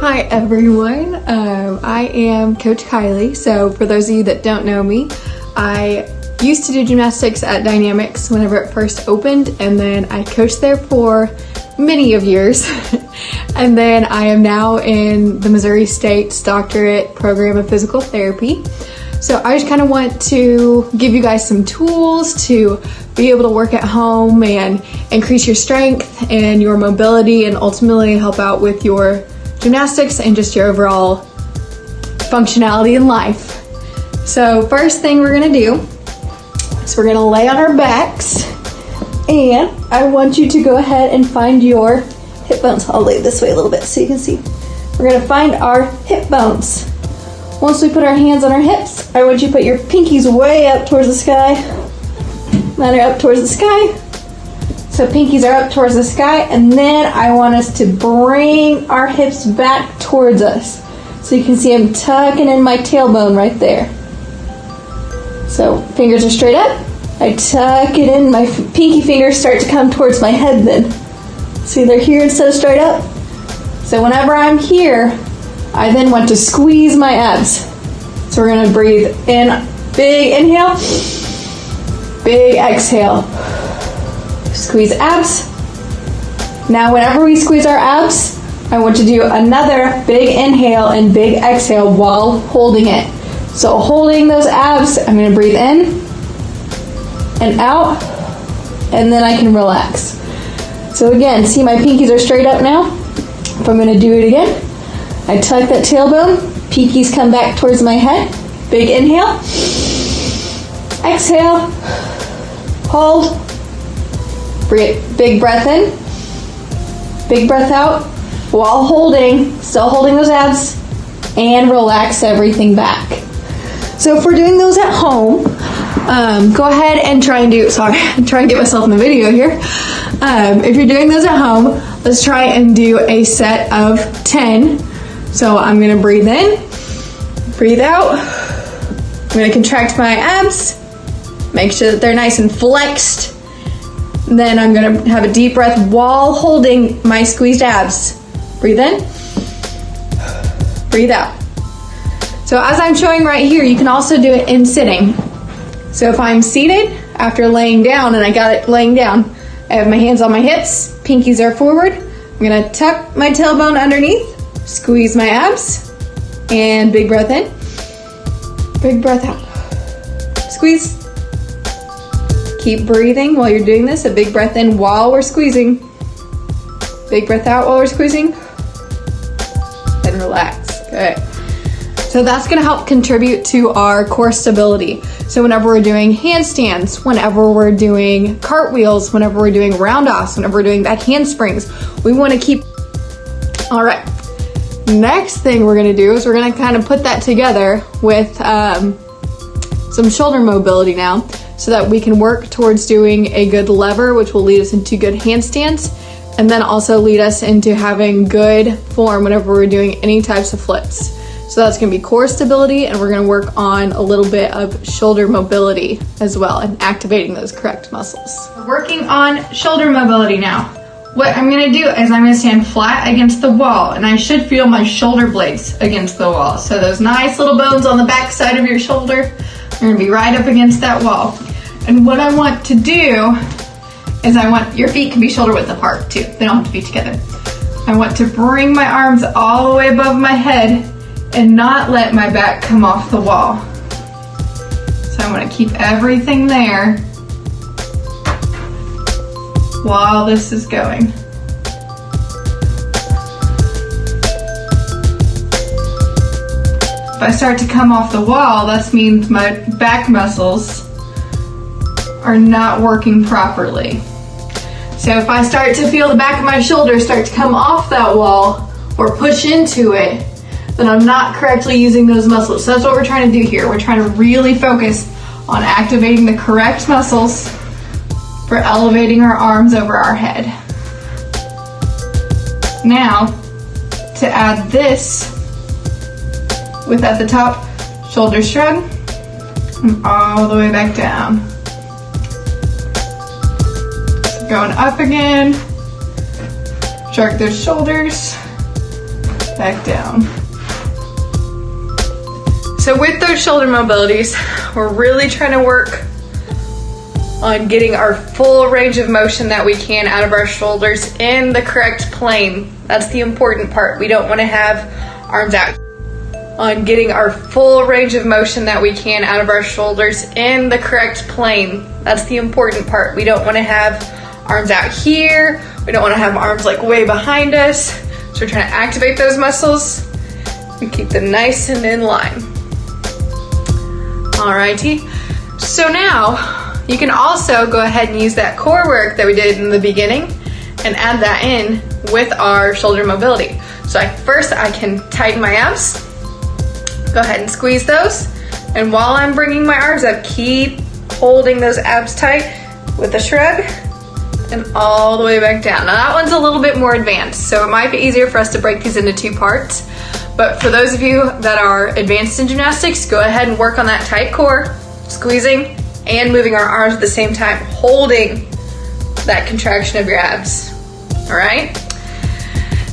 Hi everyone, I am Coach Kylie. So for those of you that don't know me, I used to do gymnastics at Dynamics whenever it first opened, and then I coached there for many of years. And then I am now in the Missouri State's doctorate program of physical therapy. So I just kind of want to give you guys some tools to be able to work at home and increase your strength and your mobility, and ultimately help out with your gymnastics and just your overall functionality in life. So first thing we're gonna do is we're gonna lay on our backs, and I want you to go ahead and find your hip bones. I'll lay this way a little bit so you can see. We're gonna find our hip bones. Once we put our hands on our hips, I want you to put your pinkies way up towards the sky. Mine are up towards the sky. So pinkies are up towards the sky, and then I want us to bring our hips back towards us. So you can see I'm tucking in my tailbone right there. So fingers are straight up. I tuck it in, my pinky fingers start to come towards my head then. See, they're here instead of straight up. So whenever I'm here, I then want to squeeze my abs. So we're gonna breathe in, big inhale, big exhale. Squeeze abs. Now whenever we squeeze our abs, I want to do another big inhale and big exhale while holding it. So holding those abs, I'm going to breathe in and out, and then I can relax. So again, see, my pinkies are straight up now. If I'm going to do it again, I tuck that tailbone, pinkies come back towards my head, big inhale, exhale, hold. Big breath in, big breath out, while still holding those abs, and relax everything back. So if we're doing those at home, go ahead and try and get myself in the video here. If you're doing those at home, let's try and do a set of 10. So I'm gonna breathe in, breathe out. I'm gonna contract my abs, make sure that they're nice and flexed. Then I'm gonna have a deep breath while holding my squeezed abs. Breathe in, breathe out. So as I'm showing right here, you can also do it in sitting. So if I'm seated after laying down, and I got it laying down, I have my hands on my hips, pinkies are forward. I'm gonna tuck my tailbone underneath, squeeze my abs, and big breath in, big breath out. Squeeze. Keep breathing while you're doing this. A big breath in while we're squeezing. Big breath out while we're squeezing. And relax. Good. So that's going to help contribute to our core stability. So whenever we're doing handstands, whenever we're doing cartwheels, whenever we're doing round-offs, whenever we're doing back handsprings, we want to keep... All right. Next thing we're going to do is we're going to kind of put that together with some shoulder mobility now, so that we can work towards doing a good lever, which will lead us into good handstands, and then also lead us into having good form whenever we're doing any types of flips. So that's gonna be core stability, and we're gonna work on a little bit of shoulder mobility as well, and activating those correct muscles. We're working on shoulder mobility now. What I'm gonna do is I'm gonna stand flat against the wall, and I should feel my shoulder blades against the wall. So those nice little bones on the back side of your shoulder are gonna be right up against that wall. And what I want to do is your feet can be shoulder width apart too. They don't have to be together. I want to bring my arms all the way above my head and not let my back come off the wall. So I want to keep everything there while this is going. If I start to come off the wall, that means my back muscles are not working properly. So if I start to feel the back of my shoulder start to come off that wall or push into it, then I'm not correctly using those muscles. So that's what we're trying to do here. We're trying to really focus on activating the correct muscles for elevating our arms over our head. Now, to add this, with at the top, shoulder shrug, and all the way back down. Going up again, shrug those shoulders, back down. So with those shoulder mobilities, we're really trying to work on getting our full range of motion that we can out of our shoulders in the correct plane. That's the important part. We don't want to have arms out. On getting our full range of motion that we can out of our shoulders in the correct plane. That's the important part. We don't want to have arms out here. We don't want to have arms like way behind us. So we're trying to activate those muscles and keep them nice and in line. Alrighty. So now you can also go ahead and use that core work that we did in the beginning and add that in with our shoulder mobility. So first I can tighten my abs. Go ahead and squeeze those. And while I'm bringing my arms up, keep holding those abs tight with a shrug and all the way back down. Now that one's a little bit more advanced, so it might be easier for us to break these into 2 parts. But for those of you that are advanced in gymnastics, go ahead and work on that tight core, squeezing and moving our arms at the same time, holding that contraction of your abs. All right?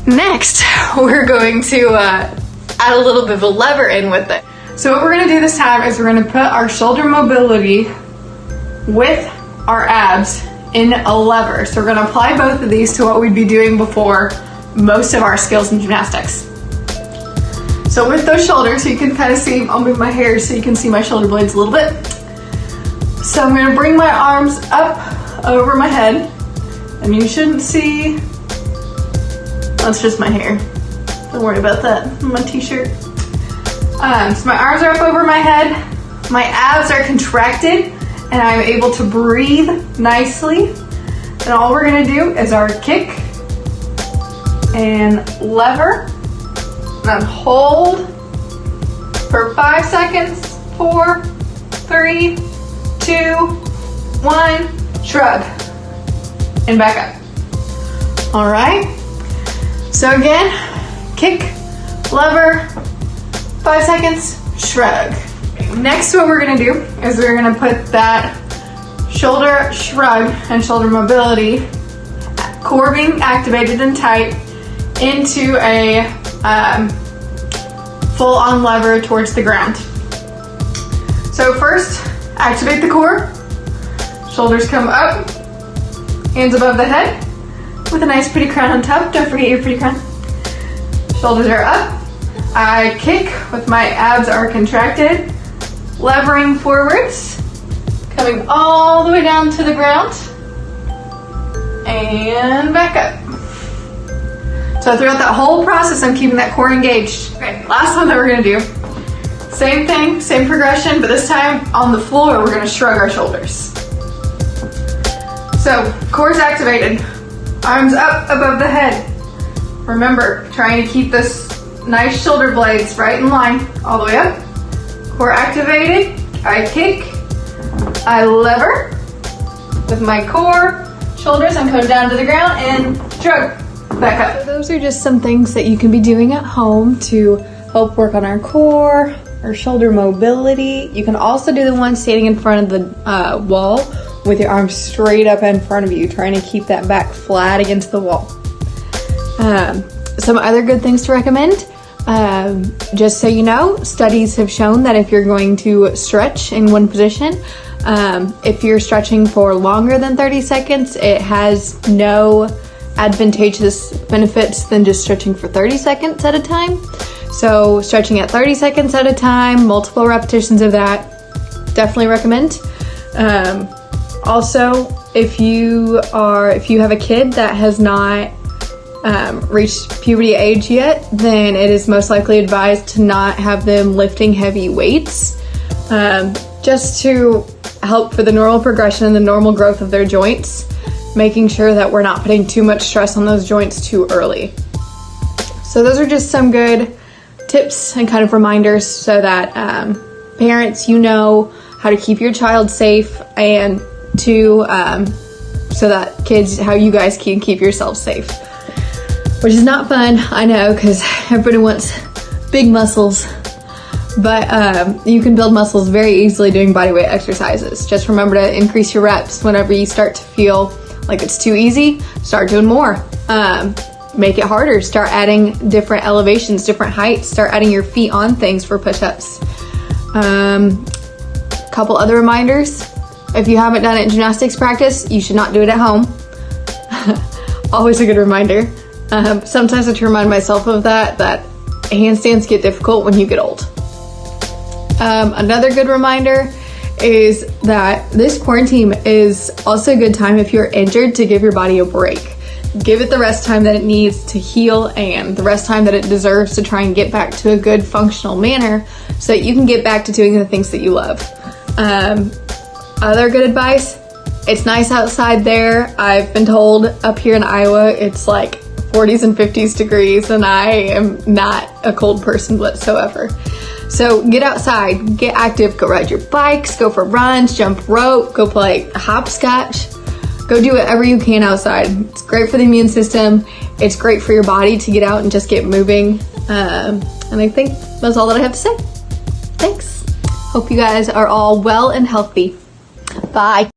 Next, we're going to add a little bit of a lever in with it. So what we're gonna do this time is we're gonna put our shoulder mobility with our abs in a lever. So we're gonna apply both of these to what we'd be doing before most of our skills in gymnastics. So with those shoulders, you can kind of see, I'll move my hair so you can see my shoulder blades a little bit. So I'm gonna bring my arms up over my head, and you shouldn't see, that's just my hair. Don't worry about that, my t-shirt. So my arms are up over my head, my abs are contracted, and I'm able to breathe nicely. And all we're gonna do is our kick and lever, and hold for 5 seconds, 4, 3, 2, 1, shrug, and back up. All right, so again, kick, lever, 5 seconds, shrug. Next, what we're gonna do is we're gonna put that shoulder shrug and shoulder mobility, core being activated and tight, into a full-on lever towards the ground. So first, activate the core. Shoulders come up, hands above the head, with a nice pretty crown on top. Don't forget your pretty crown. Shoulders are up. I kick with my abs are contracted, levering forwards, coming all the way down to the ground, and back up. So throughout that whole process, I'm keeping that core engaged. Okay, last one that we're gonna do. Same thing, same progression, but this time on the floor, we're gonna shrug our shoulders. So, core's activated, arms up above the head. Remember, trying to keep this nice shoulder blades right in line, all the way up. Core activated, I kick, I lever with my core, shoulders, I'm coming down to the ground and shrug, back up. So those are just some things that you can be doing at home to help work on our core, our shoulder mobility. You can also do the one standing in front of the wall with your arms straight up in front of you, trying to keep that back flat against the wall. Some other good things to recommend. Just so you know, studies have shown that if you're going to stretch in one position, if you're stretching for longer than 30 seconds, it has no advantageous benefits than just stretching for 30 seconds at a time. So stretching at 30 seconds at a time, multiple repetitions of that, definitely recommend. Also, if you have a kid that has not reached puberty age yet, then it is most likely advised to not have them lifting heavy weights, just to help for the normal progression and the normal growth of their joints, making sure that we're not putting too much stress on those joints too early. So those are just some good tips and kind of reminders so that parents, you know how to keep your child safe, and to so that kids, how you guys can keep yourselves safe. Which is not fun, I know, because everybody wants big muscles, but you can build muscles very easily doing bodyweight exercises. Just remember to increase your reps. Whenever you start to feel like it's too easy, start doing more. make it harder. Start adding different elevations, different heights. Start adding your feet on things for push-ups. Couple other reminders. If you haven't done it in gymnastics practice, you should not do it at home. Always a good reminder. Sometimes I have to remind myself of that handstands get difficult when you get old. Another good reminder is that this quarantine is also a good time if you're injured to give your body a break. Give it the rest time that it needs to heal and the rest time that it deserves to try and get back to a good functional manner so that you can get back to doing the things that you love. Other good advice, it's nice outside there. I've been told up here in Iowa it's like 40s and 50s degrees and I am not a cold person whatsoever. So get outside, get active, go ride your bikes, go for runs, jump rope, go play hopscotch. Go do whatever you can outside. It's great for the immune system. It's great for your body to get out and just get moving. And I think that's all that I have to say. Thanks. Hope you guys are all well and healthy. Bye.